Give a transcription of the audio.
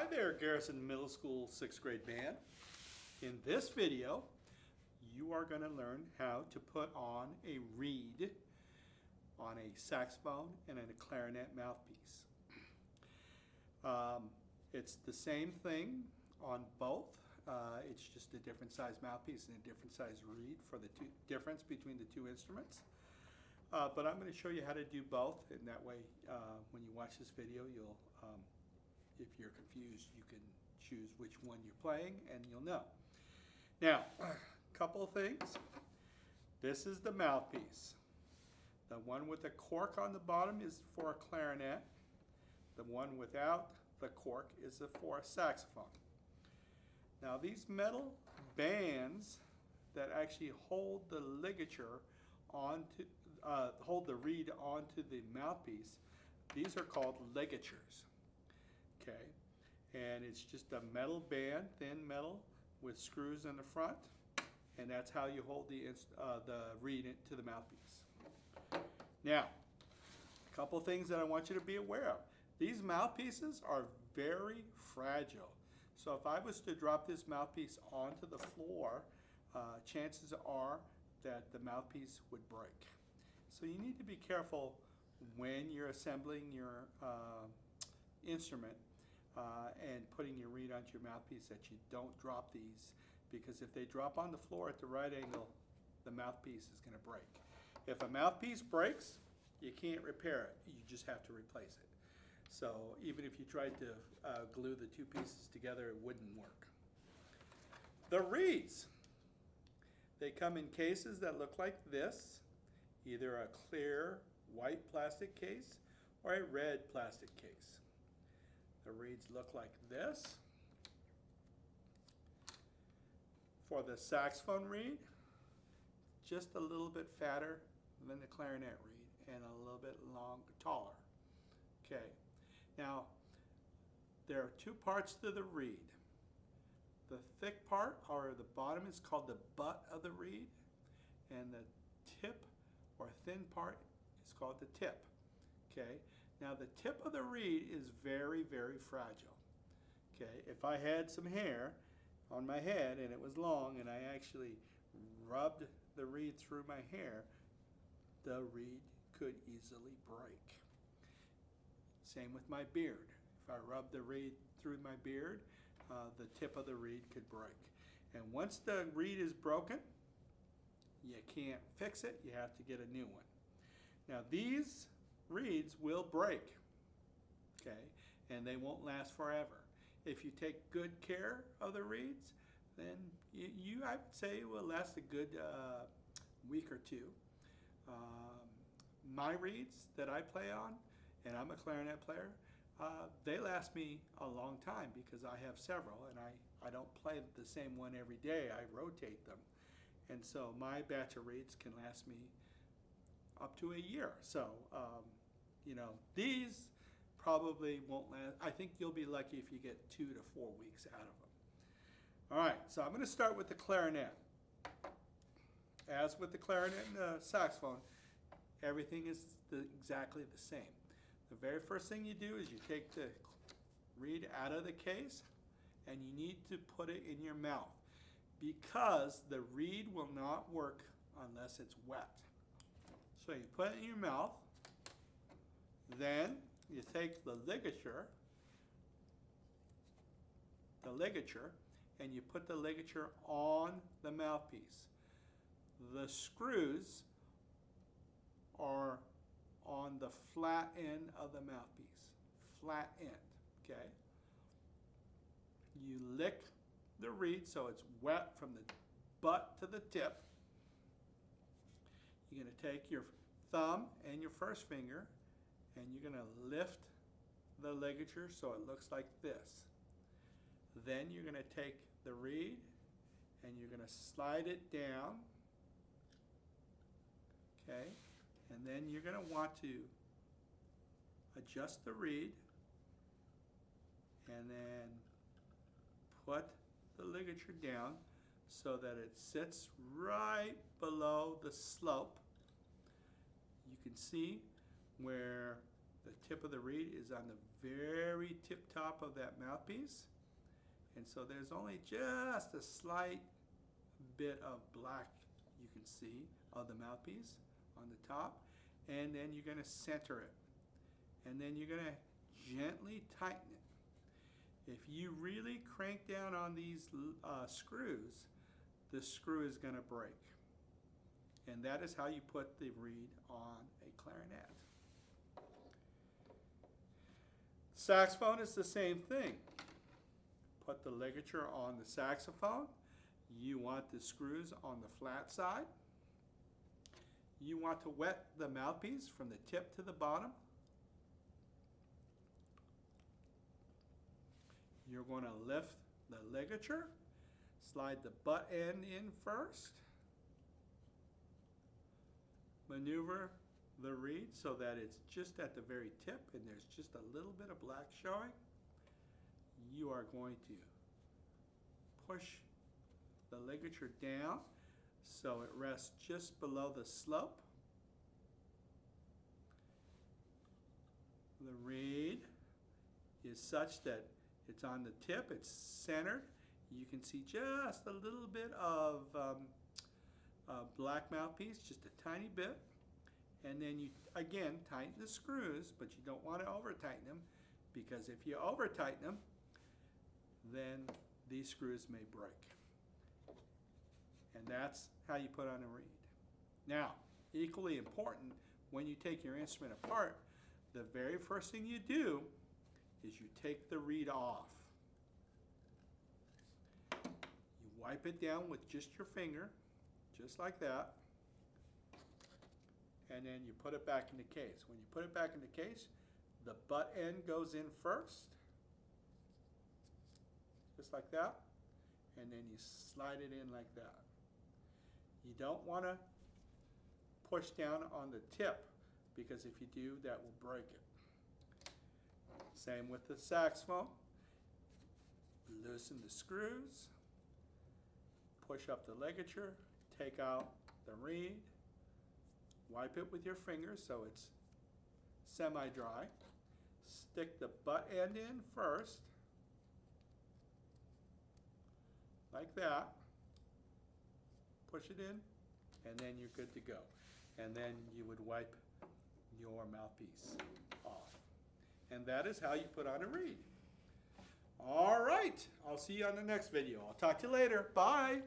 Hi there, Garrison Middle School 6th grade band. In this video, you are going to learn how to put on a reed on a saxophone and a clarinet mouthpiece. It's the same thing on both. It's just a different size mouthpiece and a different size reed for the difference between the two instruments. But I'm going to show you how to do both, and that way when you watch this video, you'll if you're confused, you can choose which one you're playing and you'll know. Now, a couple of things. This is the mouthpiece. The one with the cork on the bottom is for a clarinet. The one without the cork is for a saxophone. Now, these metal bands that actually hold the ligature onto, hold the reed onto the mouthpiece, these are called ligatures. Okay, and it's just a metal band, thin metal, with screws in the front, and that's how you hold the reed to the mouthpiece. Now, a couple things that I want you to be aware of. These mouthpieces are very fragile. So if I was to drop this mouthpiece onto the floor, chances are that the mouthpiece would break. So you need to be careful when you're assembling your instrument and putting your reed onto your mouthpiece that you don't drop these, because if they drop on the floor at the right angle, the mouthpiece is going to break. If a mouthpiece breaks, you can't repair it. You just have to replace it. So even if you tried to glue the two pieces together, it wouldn't work. The reeds, they come in cases that look like this, either a clear white plastic case or a red plastic case. The reeds look like this. For the saxophone reed, just a little bit fatter than the clarinet reed and a little bit taller. Okay. Now, there are two parts to the reed. The thick part, or the bottom, is called the butt of the reed, and the tip or thin part is called the tip. Okay. Now, the tip of the reed is very, very fragile. Okay. If I had some hair on my head and it was long and I actually rubbed the reed through my hair, the reed could easily break. Same with my beard. If I rubbed the reed through my beard, the tip of the reed could break. And once the reed is broken, you can't fix it. You have to get a new one. Now, these reeds will break, okay, and they won't last forever. If you take good care of the reeds, then I would say it will last a good week or two. My reeds that I play on, and I'm a clarinet player, they last me a long time because I have several, and I don't play the same one every day. I rotate them, and so my batch of reeds can last me up to a year. So, you know, these probably won't last. I think you'll be lucky if you get 2 to 4 weeks out of them. All right, so I'm going to start with the clarinet. As with the clarinet and the saxophone, everything is exactly the same. The very first thing you do is you take the reed out of the case and you need to put it in your mouth, because the reed will not work unless it's wet. So you put it in your mouth, then you take the ligature, and you put the ligature on the mouthpiece. The screws are on the flat end of the mouthpiece, flat end, okay? You lick the reed so it's wet from the butt to the tip. You're going to take your thumb and your first finger and you're going to lift the ligature so it looks like this. Then you're going to take the reed and you're going to slide it down, okay? And then you're going to want to adjust the reed and then put the ligature down so that it sits right below the slope. You can see where The tip of the reed is on the very tip top of that mouthpiece. And so there's only just a slight bit of black you can see of the mouthpiece on the top. And then you're going to center it. And then you're going to gently tighten it. If you really crank down on these screws, the screw is going to break. And that is how you put the reed on a clarinet. Saxophone is the same thing. Put the ligature on the saxophone. You want the screws on the flat side. You want to wet the mouthpiece from the tip to the bottom. You're going to lift the ligature, slide the butt end in first, maneuver the reed so that it's just at the very tip and there's just a little bit of black showing. You are going to push the ligature down so it rests just below the slope. The reed is such that it's on the tip, it's centered. You can see just a little bit of black mouthpiece, just a tiny bit. And then you, again, tighten the screws, but you don't want to over-tighten them, because if you over-tighten them, then these screws may break. And that's how you put on a reed. Now, equally important, when you take your instrument apart, the very first thing you do is you take the reed off. You wipe it down with just your finger, just like that. And then you put it back in the case. When you put it back in the case, the butt end goes in first, just like that, and then you slide it in like that. You don't want to push down on the tip, because if you do, that will break it. Same with the saxophone. Loosen the screws, push up the ligature, take out the reed, wipe it with your fingers so it's semi-dry. Stick the butt end in first, like that. Push it in, and then you're good to go. And then you would wipe your mouthpiece off. And that is how you put on a reed. All right, I'll see you on the next video. I'll talk to you later. Bye.